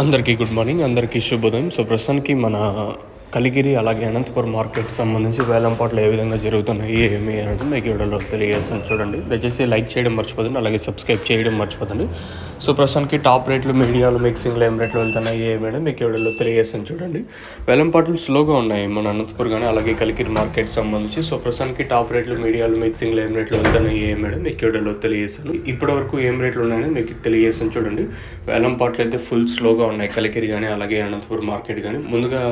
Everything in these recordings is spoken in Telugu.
అందరికీ గుడ్ మార్నింగ్, అందరికీ శుభోదయం. సో ప్రస్తుతానికి మన కలిగిరి అలాగే అనంతపురం మార్కెట్ సంబంధించి వేలంపాట్లు ఏ విధంగా జరుగుతున్నాయి ఏమి అనేది మీకు వీడియోలో తెలియజేస్తాను. చూడండి, దయచేసి లైక్ చేయడం మర్చిపోదండి, అలాగే సబ్స్క్రైబ్ చేయడం మర్చిపోదండి. సో ప్రస్తుతానికి టాప్ రేట్లు, మీడియాలు, మిక్సింగ్లో ఏం రేట్లు వెళ్తున్నాయి ఏమైనా మీకు వీడియోలో తెలియజేస్తాను. చూడండి, వేలంపాట్లు స్లోగా ఉన్నాయి మన అనంతపురం కానీ అలాగే కలిగిరి మార్కెట్ సంబంధించి. సో ప్రస్తుతానికి టాప్ రేట్లు, మీడియాలు, మిక్సింగ్లో ఏం రేట్లు వెళ్తున్నాయి ఏమైనా మీకు వీడియోలో తెలియజేస్తాను. ఇప్పటి వరకు ఏం రేట్లు ఉన్నాయని మీకు తెలియజేస్తాను. చూడండి, వేలంపాట్లు అయితే ఫుల్ స్లోగా ఉన్నాయి కలిగిరి కానీ అలాగే అనంతపురం మార్కెట్ కానీ. ముందుగా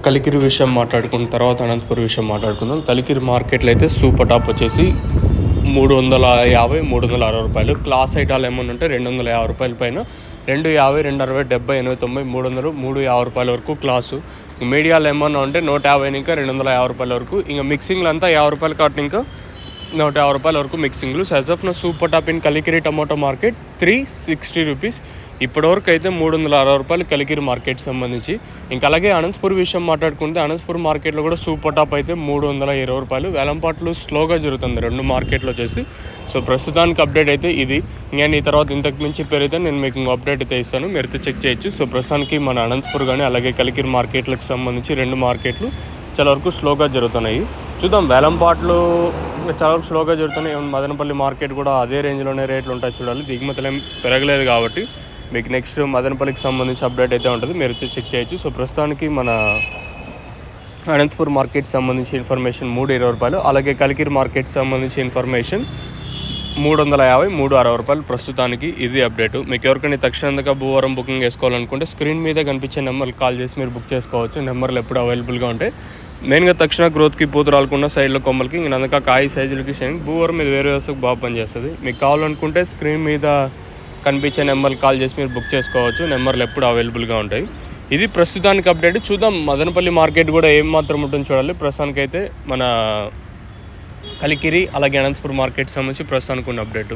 కలికిరి విషయం మాట్లాడుకున్న తర్వాత అనంతపురం విషయం మాట్లాడుకుందాం. కలికిరి మార్కెట్లో అయితే సూపర్ టాప్ వచ్చేసి 350, 360 రూపాయలు. క్లాస్ ఐటాలు ఏమన్నా ఉంటే 250 రూపాయల పైన, 250, 260, 70, 80, 90, 300, 350 రూపాయల వరకు క్లాసు. మీడియాలు ఏమన్నా ఉంటే 150 ఇంకా 250 రూపాయల వరకు. ఇంకా మిక్సింగ్లు అంతా 50 రూపాయలు కాబట్టి ఇంకా 150 రూపాయల వరకు మిక్సింగ్లు. యాజ్ ఆఫ్ నా super top in Kalikiri tomato market 360 rupees. ఇప్పటివరకు అయితే 360 రూపాయలు కలికిరి మార్కెట్ సంబంధించి. ఇంకా అలాగే అనంతపురం విషయం మాట్లాడుకుంటే అనంతపురం మార్కెట్లో కూడా సూపర్ టాప్ అయితే 320 రూపాయలు. వేలంపాట్లు స్లోగా జరుగుతుంది రెండు మార్కెట్లో వచ్చేసి. సో ప్రస్తుతానికి అప్డేట్ అయితే ఇది. నేను ఈ తర్వాత ఇంతకు మించి పెరిగితే నేను మీకు అప్డేట్ అయితే ఇస్తాను, మీరు చెక్ చేయొచ్చు. సో ప్రస్తుతానికి మన అనంతపురం కానీ అలాగే కలికిరి మార్కెట్లకు సంబంధించి రెండు మార్కెట్లు చాలా వరకు స్లోగా జరుగుతున్నాయి. చూద్దాం, వేలంపాట్లు చాలా వరకు స్లోగా జరుగుతున్నాయి. మదనపల్లి మార్కెట్ కూడా అదే రేంజ్లోనే రేట్లు ఉంటాయి. చూడాలి, దిగుమతులు ఏం పెరగలేదు కాబట్టి మీకు నెక్స్ట్ మదనపల్లికి సంబంధించి అప్డేట్ అయితే ఉంటుంది, మీరు చెక్ చేయొచ్చు. సో ప్రస్తుతానికి మన అనంతపురం మార్కెట్ సంబంధించి ఇన్ఫర్మేషన్ 320 రూపాయలు, అలాగే కలికిరి మార్కెట్ సంబంధించి ఇన్ఫర్మేషన్ 350, 360 రూపాయలు ప్రస్తుతానికి. ఇది అప్డేట్. మీకు ఎవరికైనా తక్షణంగా భూవరం బుకింగ్ చేసుకోవాలనుకుంటే స్క్రీన్ మీద కనిపించే నెంబర్కి కాల్ చేసి మీరు బుక్ చేసుకోవచ్చు. నెంబర్లు ఎప్పుడు అవైలబుల్గా ఉంటాయి. మెయిన్గా తక్షణ గ్రోత్కి, పూత రాలకుండా సైడ్లో కొమ్మలకి, ఇంక అందుక కాయ సైజులకి భూవరం మీద వేరే వ్యవస్థకు బాగా పనిచేస్తుంది. మీకు కావాలనుకుంటే స్క్రీన్ మీద కనిపించే నెంబర్కి కాల్ చేసి మీరు బుక్ చేసుకోవచ్చు. నెంబర్లు ఎప్పుడు అవైలబుల్గా ఉంటాయి. ఇది ప్రస్తుతానికి అప్డేట్. చూద్దాం మదనపల్లి మార్కెట్ కూడా ఏం మాత్రం ఉంటుందో చూడాలి. ప్రస్తుతానికి అయితే మన కలికిరి అలాగే అనంతపురం మార్కెట్ సంబంధించి ప్రస్తుతానికి ఉన్న అప్డేట్.